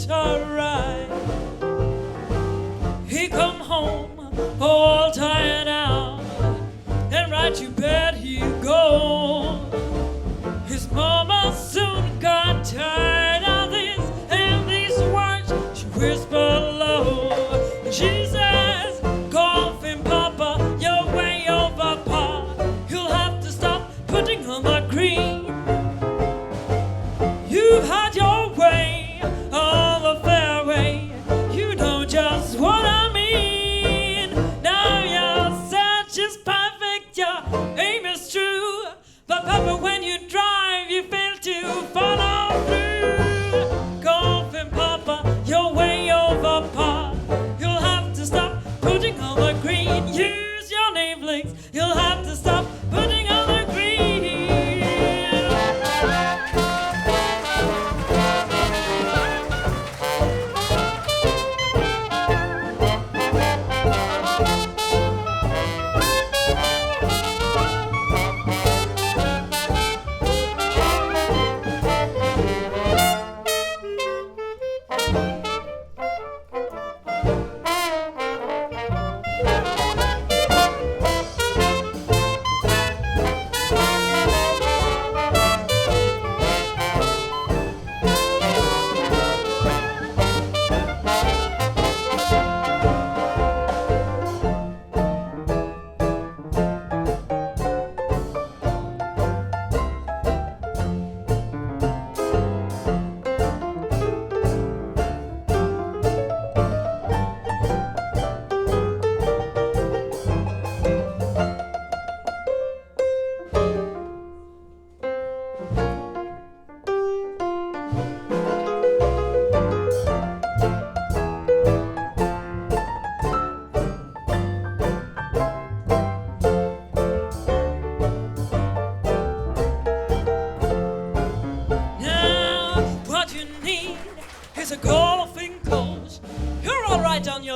it's alright. He come home all tired out, and right to bed he go. His mama soon got tired of this, and these words she whispered low. She says, "Coffin Papa, you're way over par. You'll have to stop putting on the cream. You've had your way all the fairway. You know just what I mean. Now your search is perfect, your aim is true. But Papa, when you drive, you fail to follow through. Coffin Papa, you're way over par. You'll have to stop putting on the green. Use your navelings. You'll have to stop putting on the green."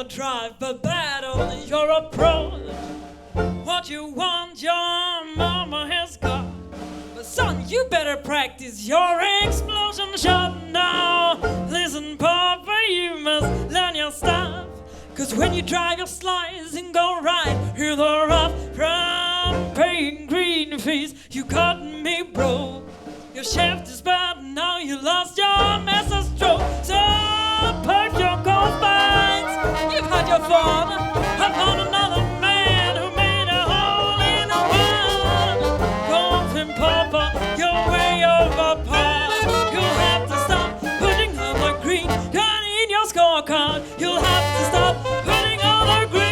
Drive, but bad on your approach. What you want, your mama has got. But son, you better practice your explosion shot now. Listen, Papa, you must learn your stuff. Cause when you drive your slice and go right, hear the rough from paying green fees. You got me broke. Your shaft is bad, now you lost your master stroke. So perk your cold spines. You've had your fun. I found another man who made a hole in a one. Coffin Papa, you're way over par. You'll have to stop putting on the green. Got in your scorecard. You'll have to stop putting on the green.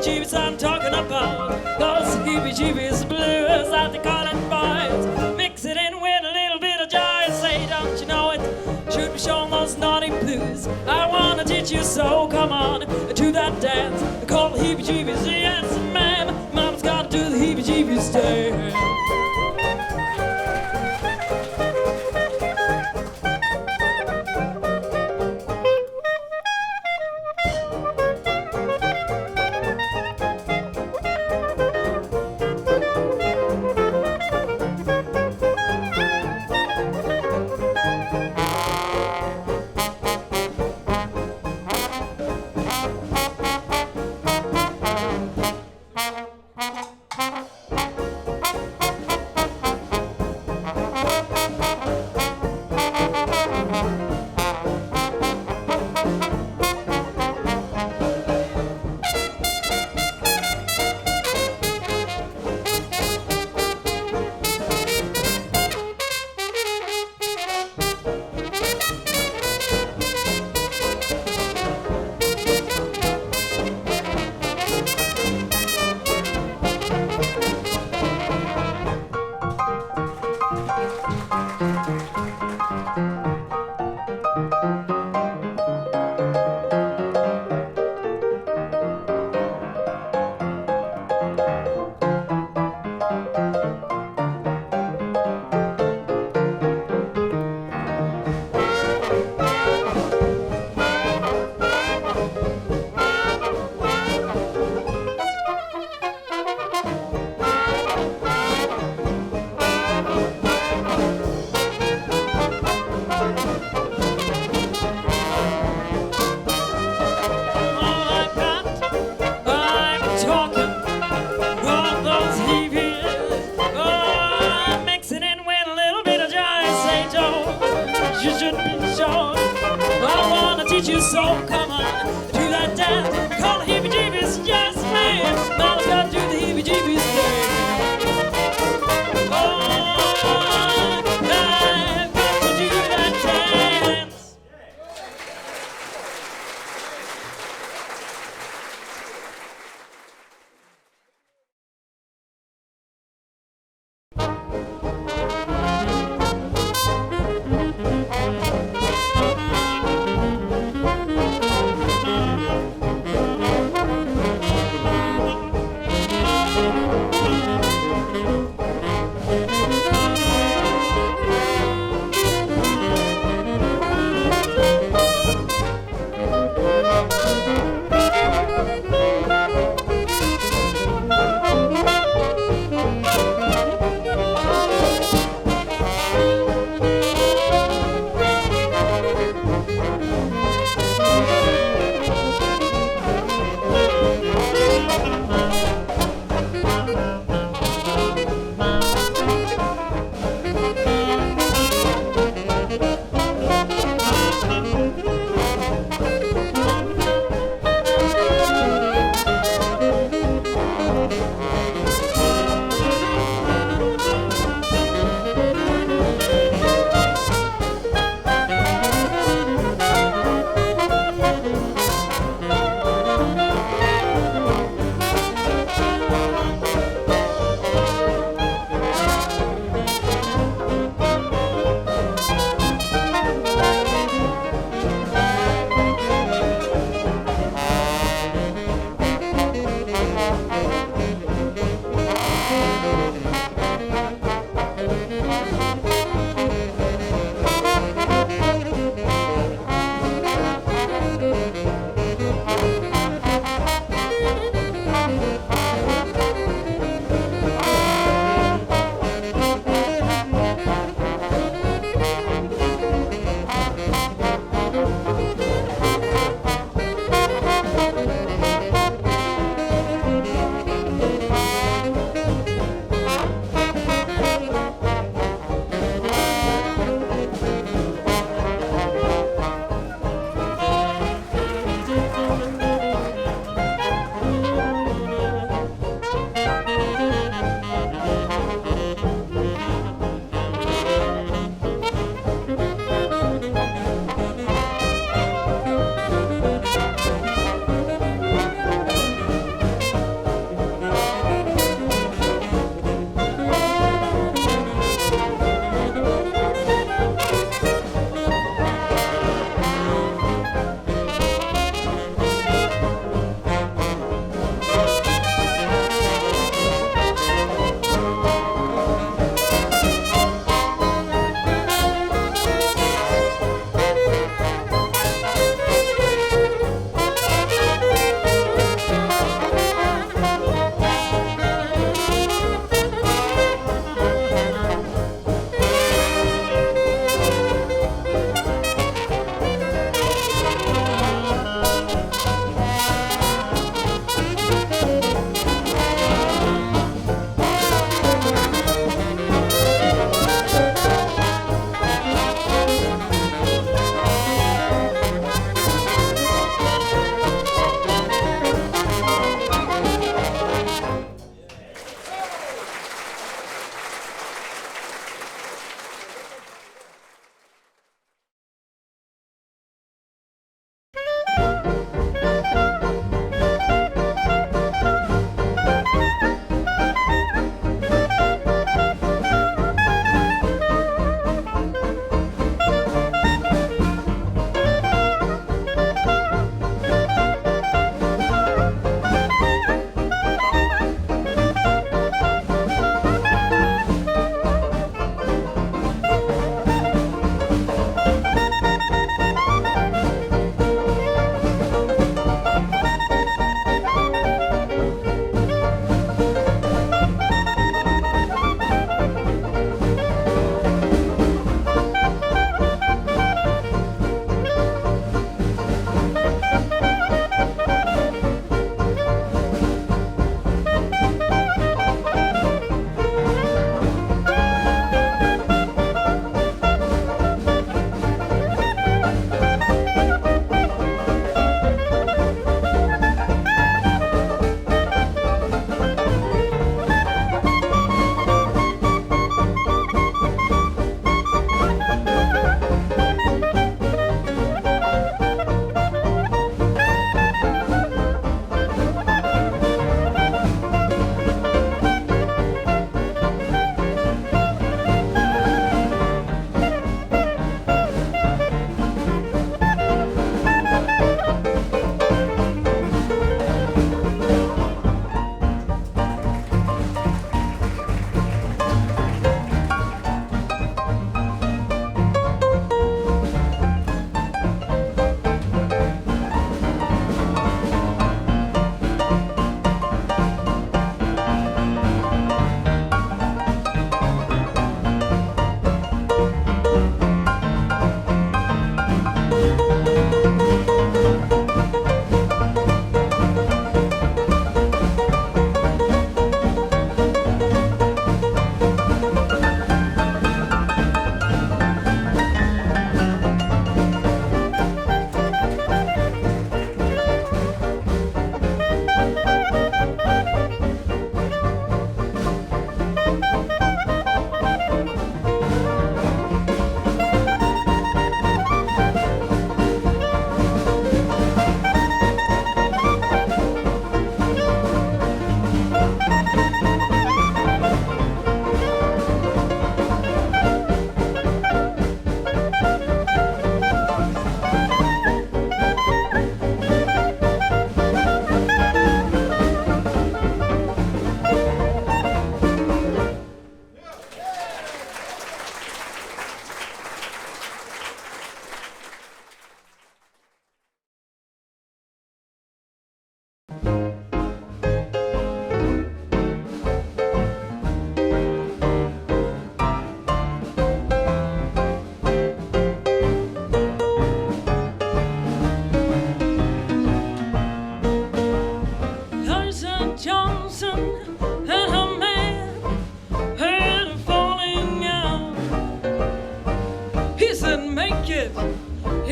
Jeebies I'm talking about. Those Jeebies blues that they call it boys. Mix it in with a little bit of joy. Say, don't you know it? Should be showing those naughty blues. I wanna teach you, so come on to that dance. They call the Jeebies, yes ma'am. Mama's gotta do the Jeebies dance. beat you so. Come on, do that dance. Call the Heebie-Jeebies, yes, man. Mama's gotta do the Heebie-Jeebies thing. Oh, I've got to do that dance.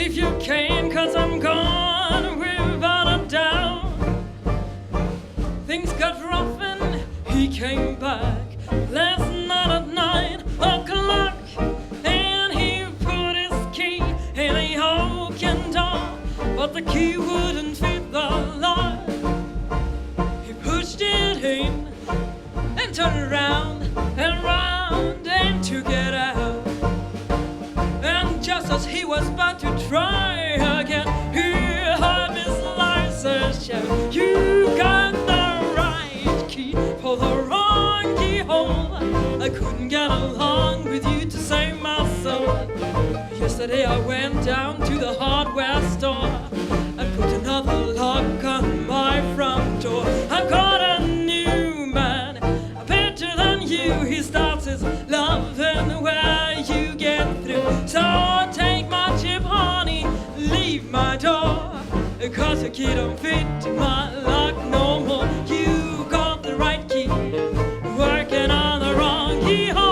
if you can, 'cause I'm gone without a doubt. Things got rough and he came back last night at 9 o'clock, and he put his key in a oaken door, but the key wouldn't fit the lock. He pushed it in and turned around and round and took it out. And just as he was about to try again, he heard Miss Larson shout, "You got the right key for the wrong keyhole. I couldn't get along with you to save my soul. Yesterday I went down to the hardware store and put another lock on my front door. I've got a new man, better than you. He starts his loving where you get through. So take my chip, honey, leave my door, 'cause the key don't fit my lock no more. You got the right key, working on the wrong keyhole."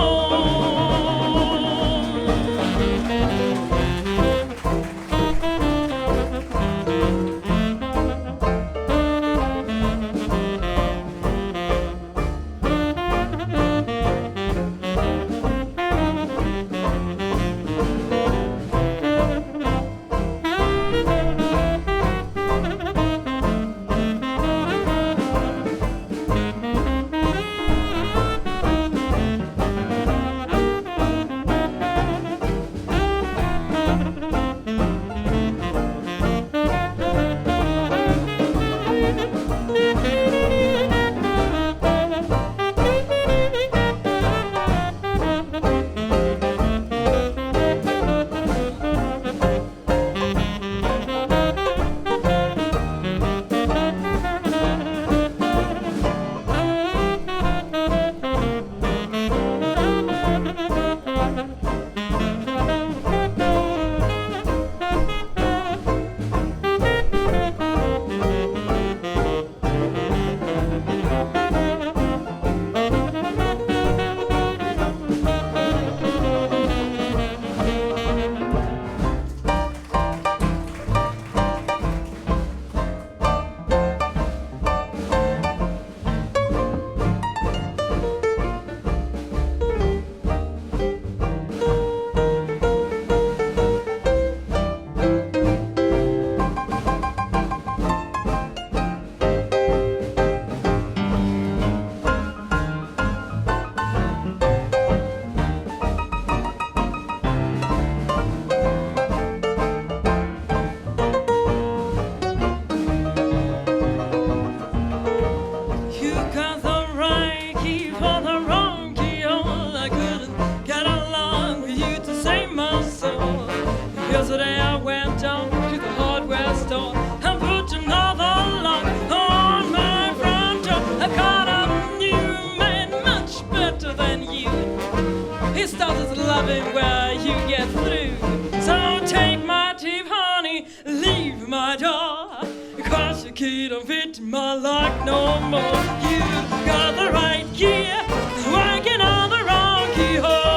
Where you get through. So take my tip, honey, leave my door, 'cause the key don't fit my lock no more. You got the right key, working on the wrong keyhole.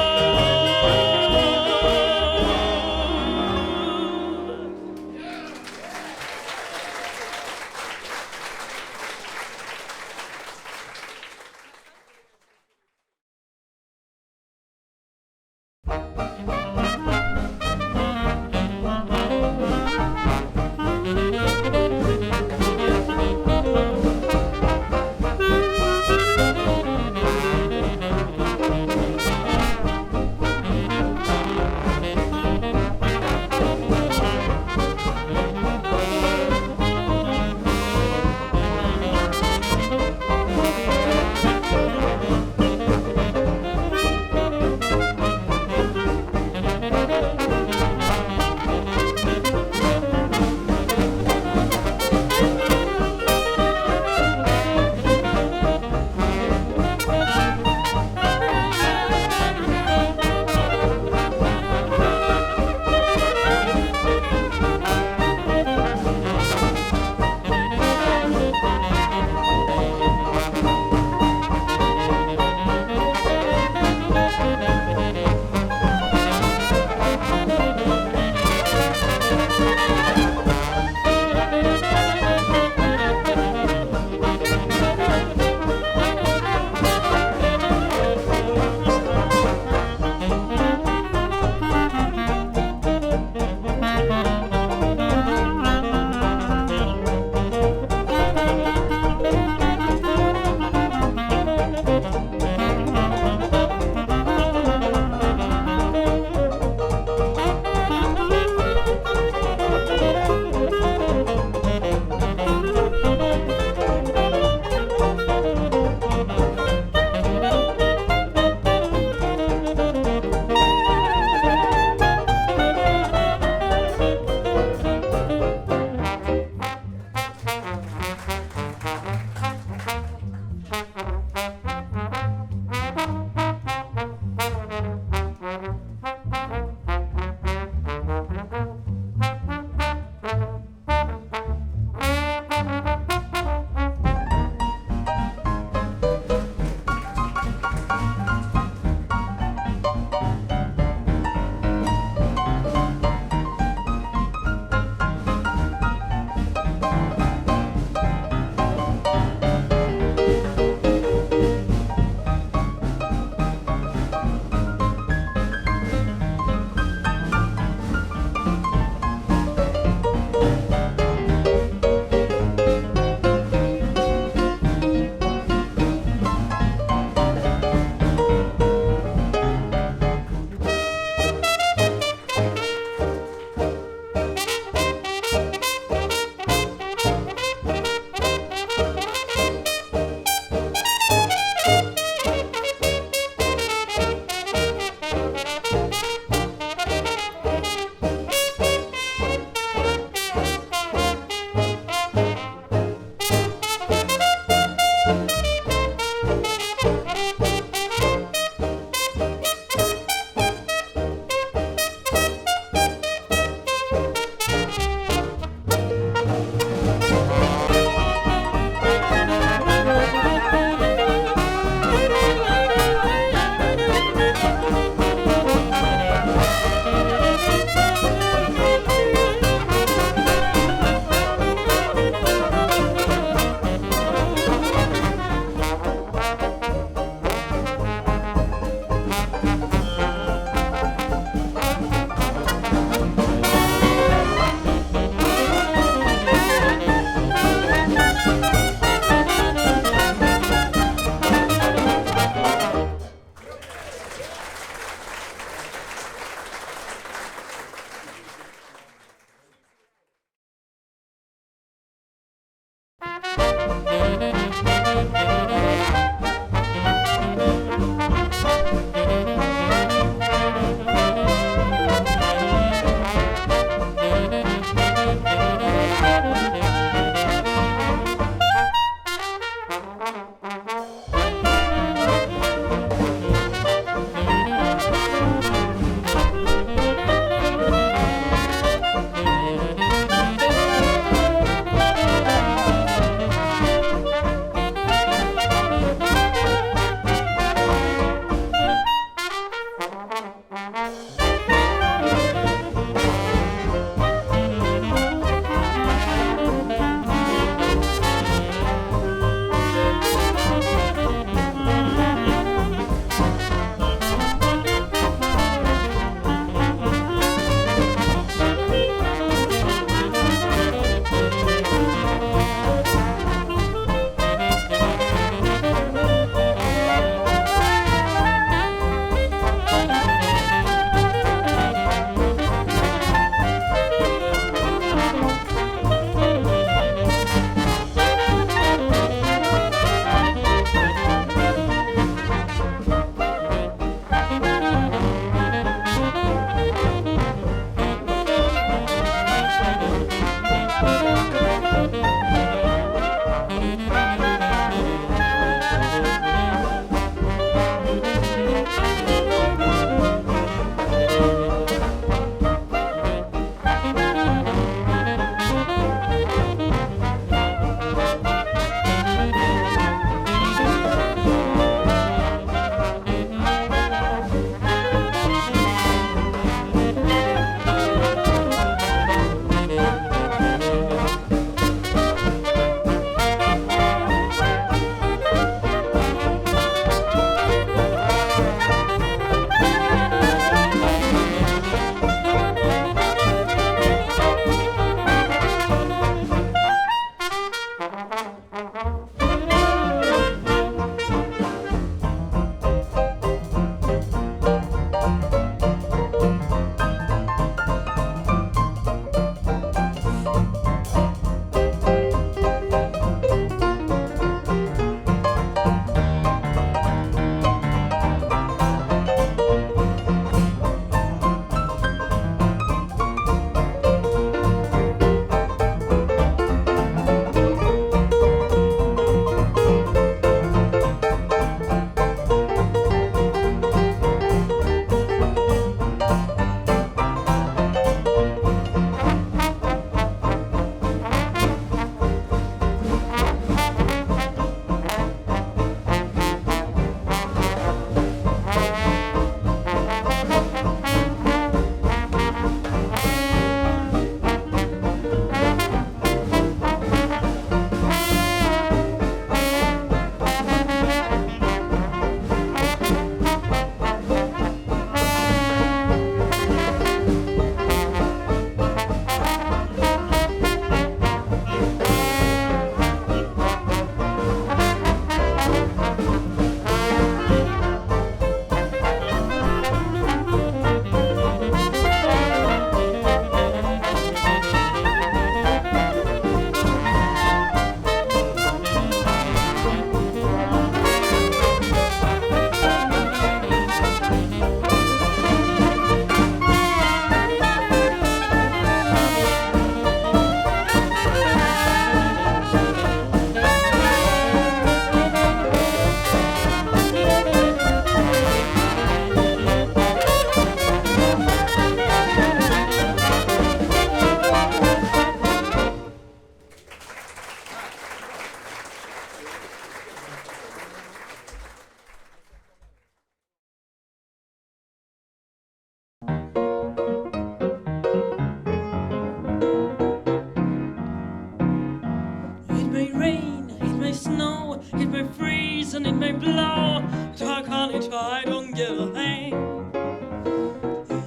It may rain, it may snow, it may freeze and it may blow. Talk on it, I don't give a thing.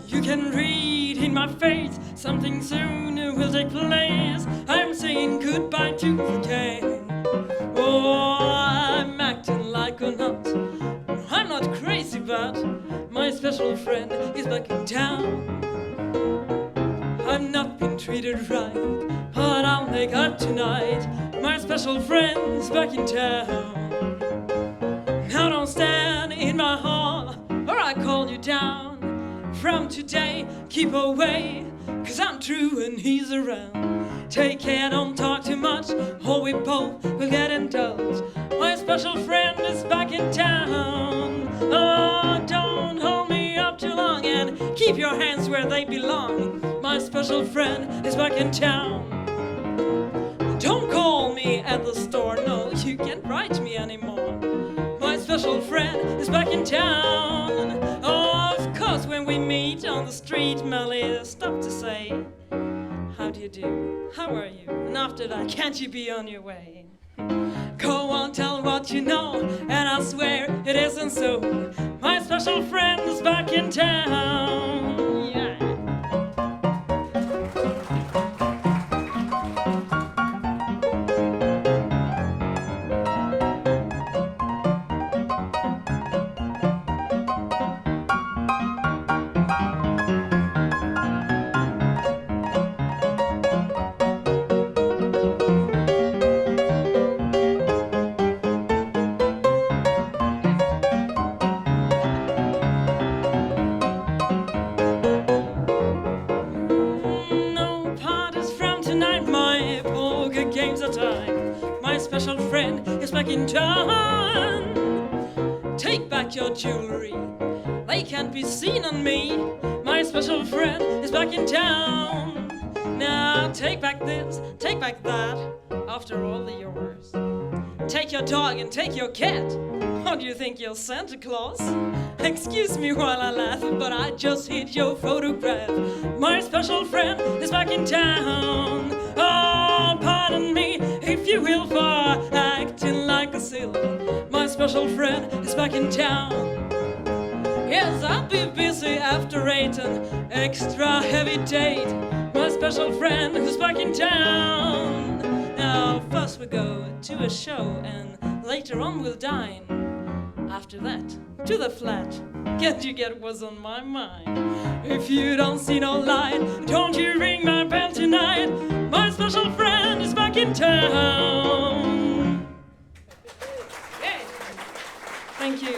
You can read in my face, something soon will take place. I'm saying goodbye to the game. Oh, I'm acting like a nut. I'm not crazy, but my special friend is back in town. I've not been treated right, but I'll make up tonight. My special friend's back in town. Now don't stand in my hall, or I call you down. From today, keep away, 'cause I'm true and he's around. Take care, don't talk too much, or we both will get indulged. My special friend is back in town. Oh, don't hold me up too long, and keep your hands where they belong. My special friend is back in town. Don't call me at the store, no, you can't write me anymore. My special friend is back in town. Oh, of course, when we meet on the street, Melly, stop to say, how do you do? How are you? And after that, can't you be on your way? Go on, tell what you know, and I swear it isn't so. My special friend is back in town. Yeah. Special friend is back in town. Take back your jewelry, they can't be seen on me. My special friend is back in town. Now take back this, take back that, after all the yours. Take your dog and take your cat. How do you think you're Santa Claus? Excuse me while I laugh, but I just hit your photograph. My special friend is back in town. Oh, pardon me if you will for acting like a seal. My special friend is back in town. Yes, I'll be busy after 8, an extra heavy date. My special friend is back in town. Now first we go to a show and later on we'll dine. After that, to the flat. Can't you get what's on my mind? If you don't see no light, don't you ring my bell tonight. My special friend is back in town. Yay. Thank you.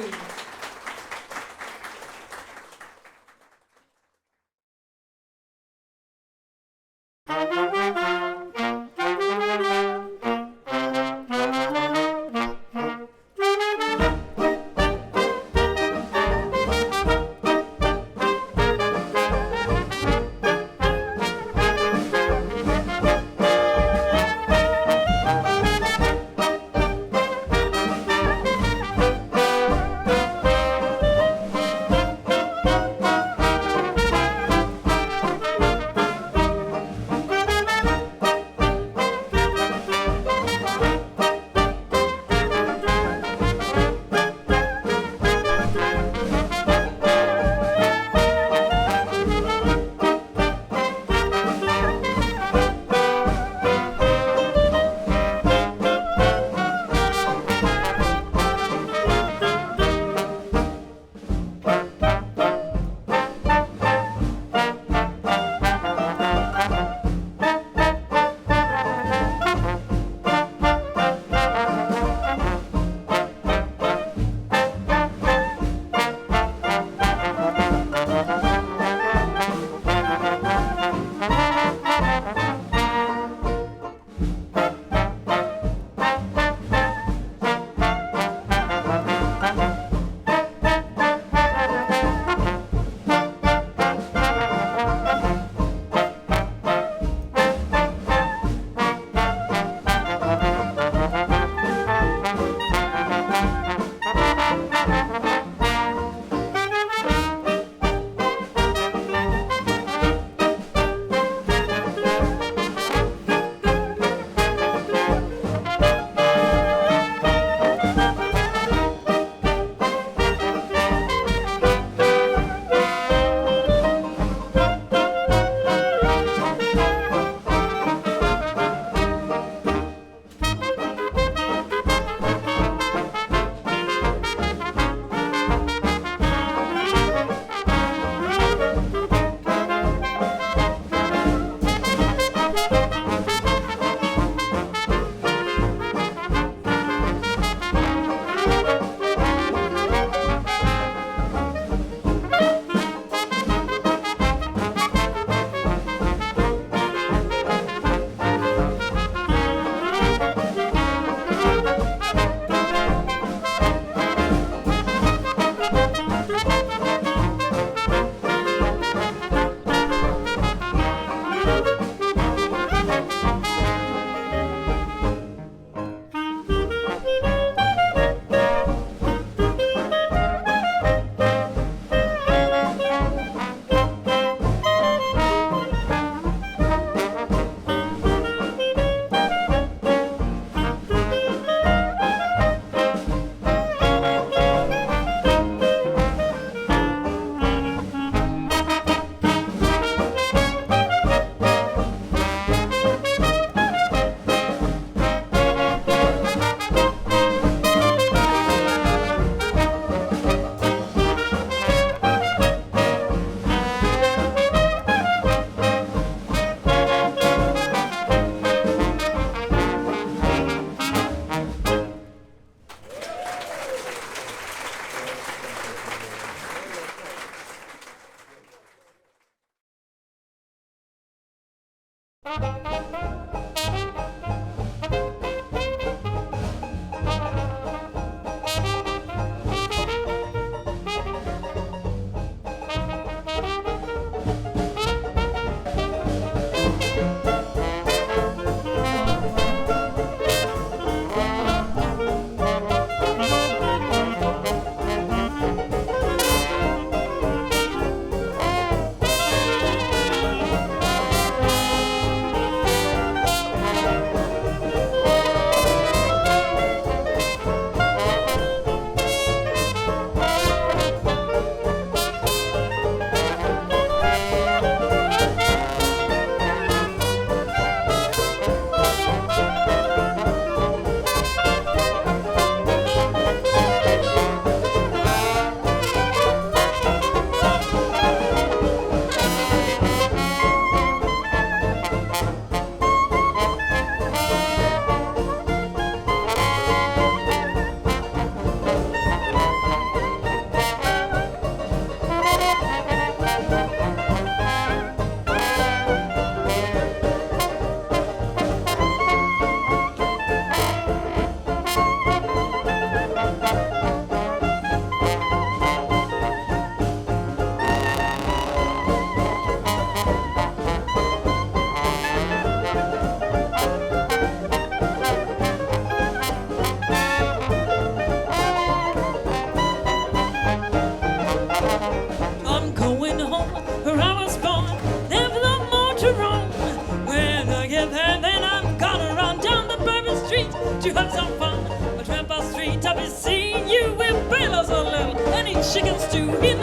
doing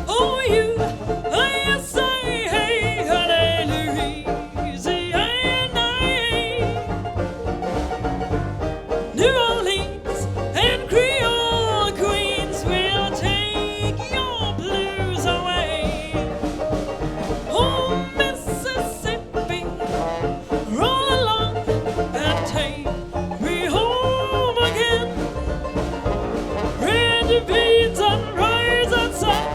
for you. I say, hey, hallelujah, say, hey, New Orleans and Creole queens will take your blues away. Oh, Mississippi, roll along and take me home again. Red beans and rice and sun.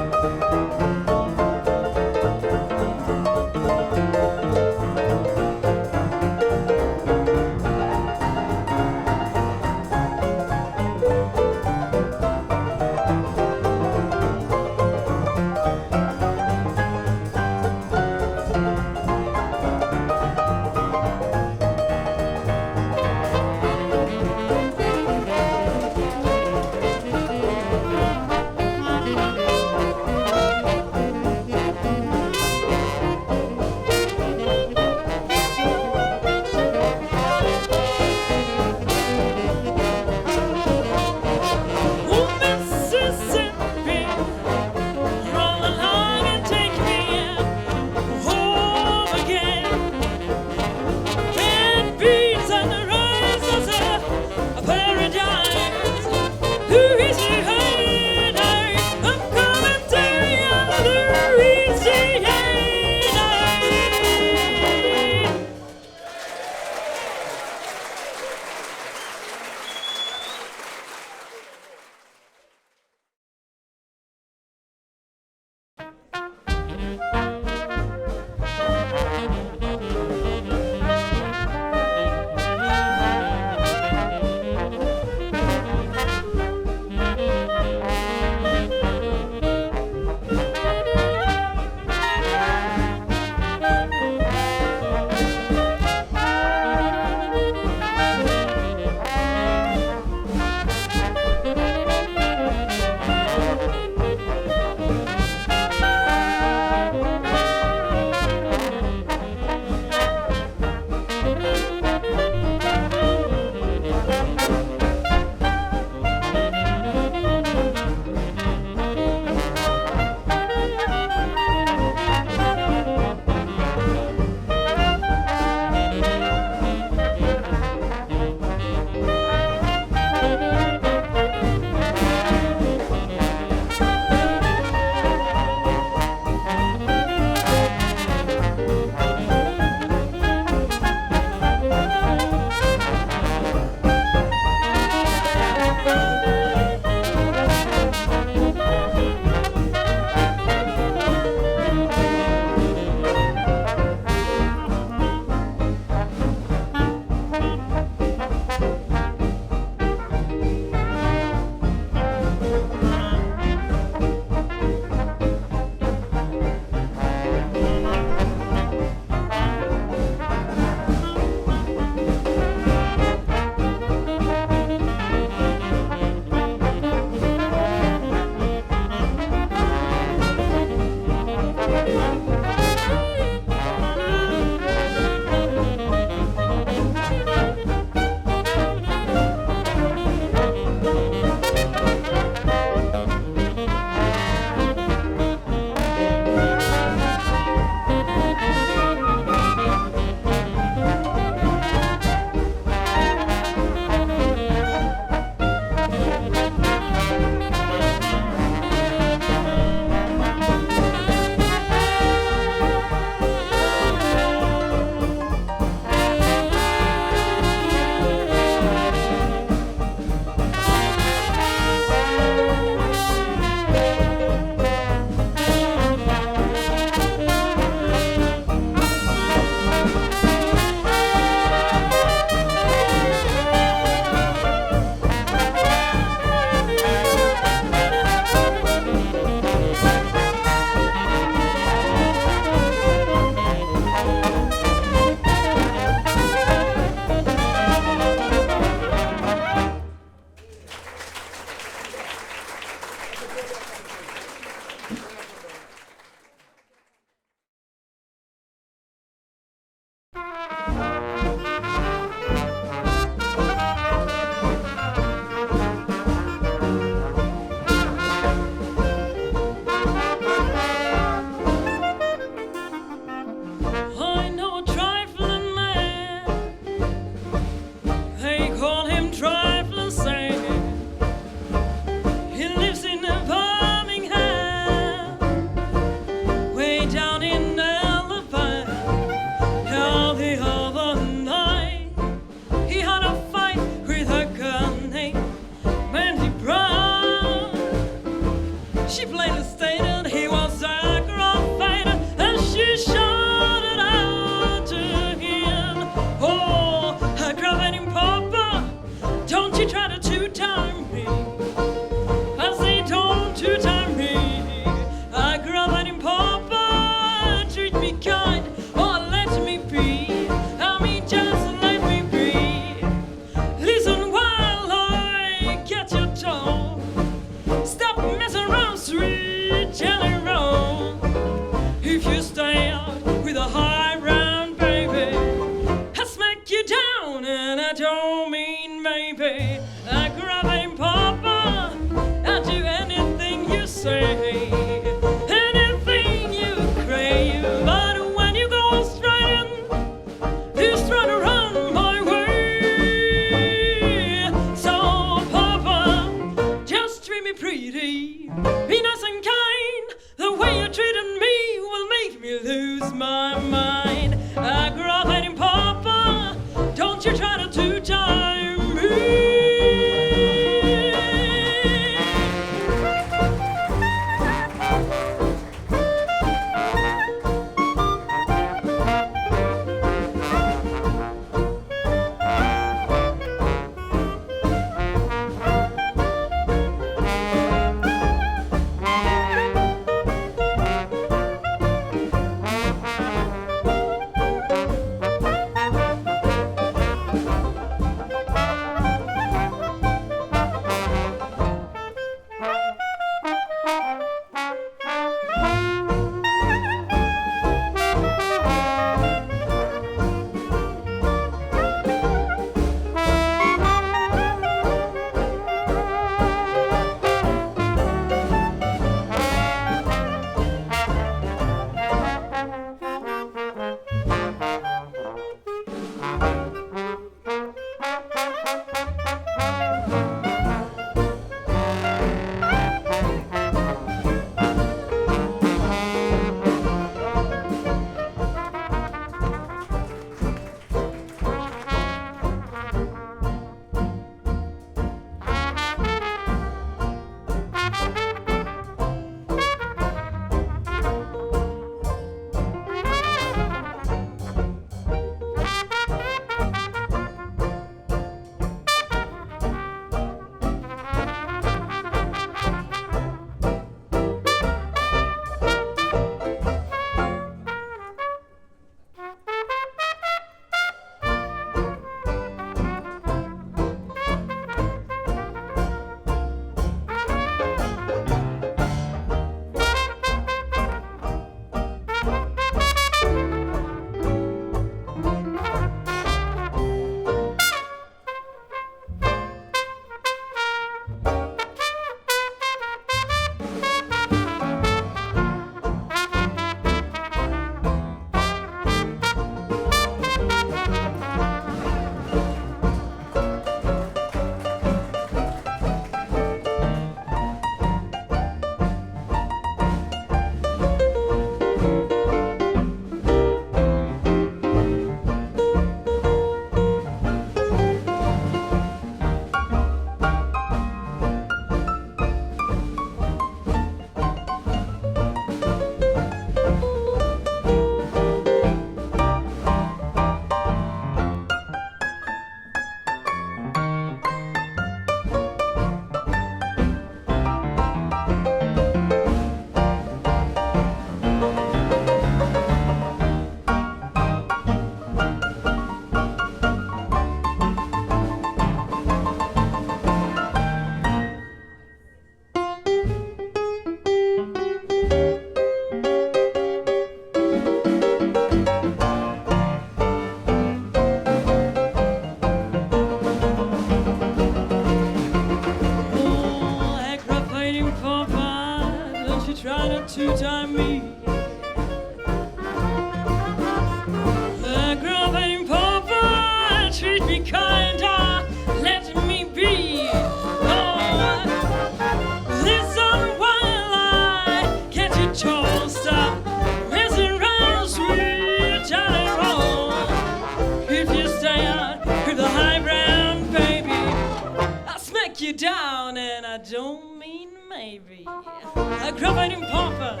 down, and I don't mean maybe. Aggravatin papa,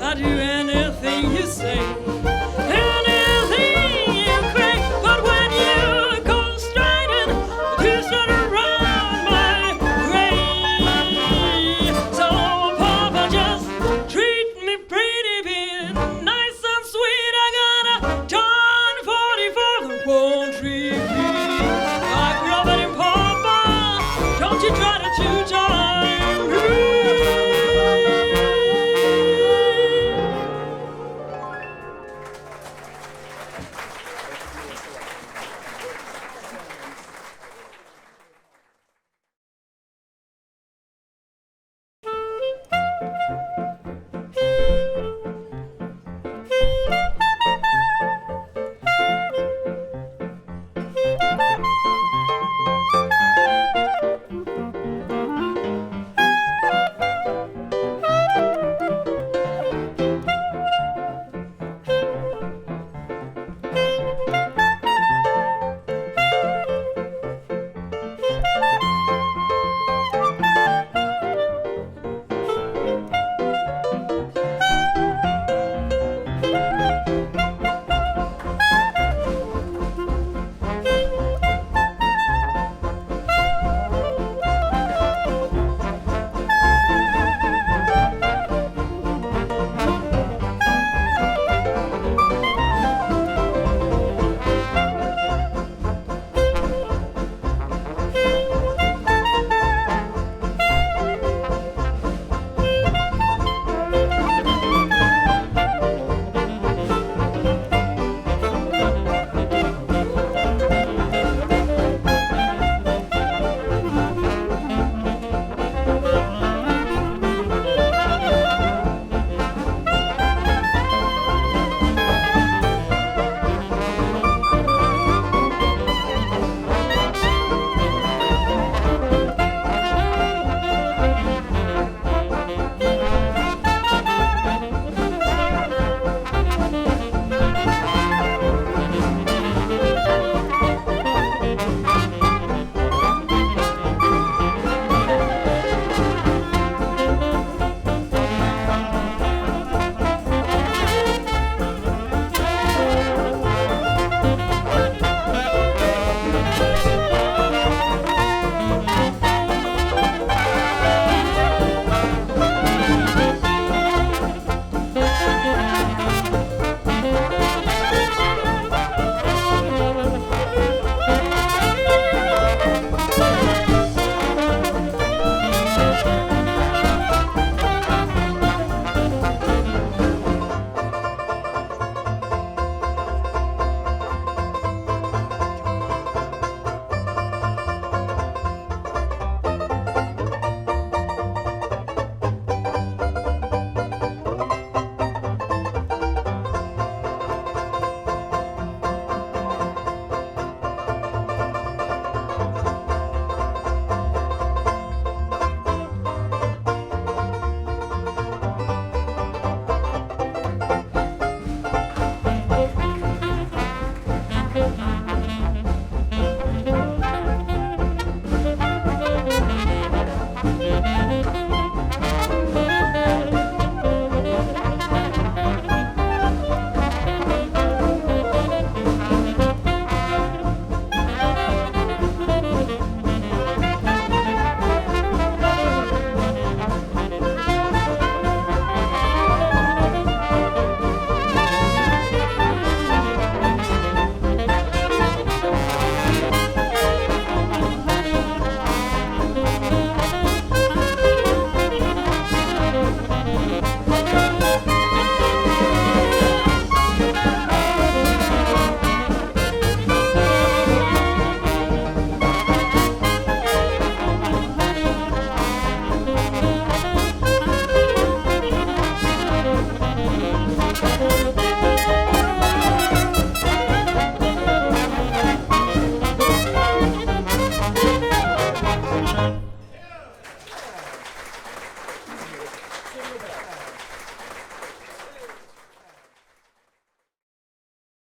I do anything you say.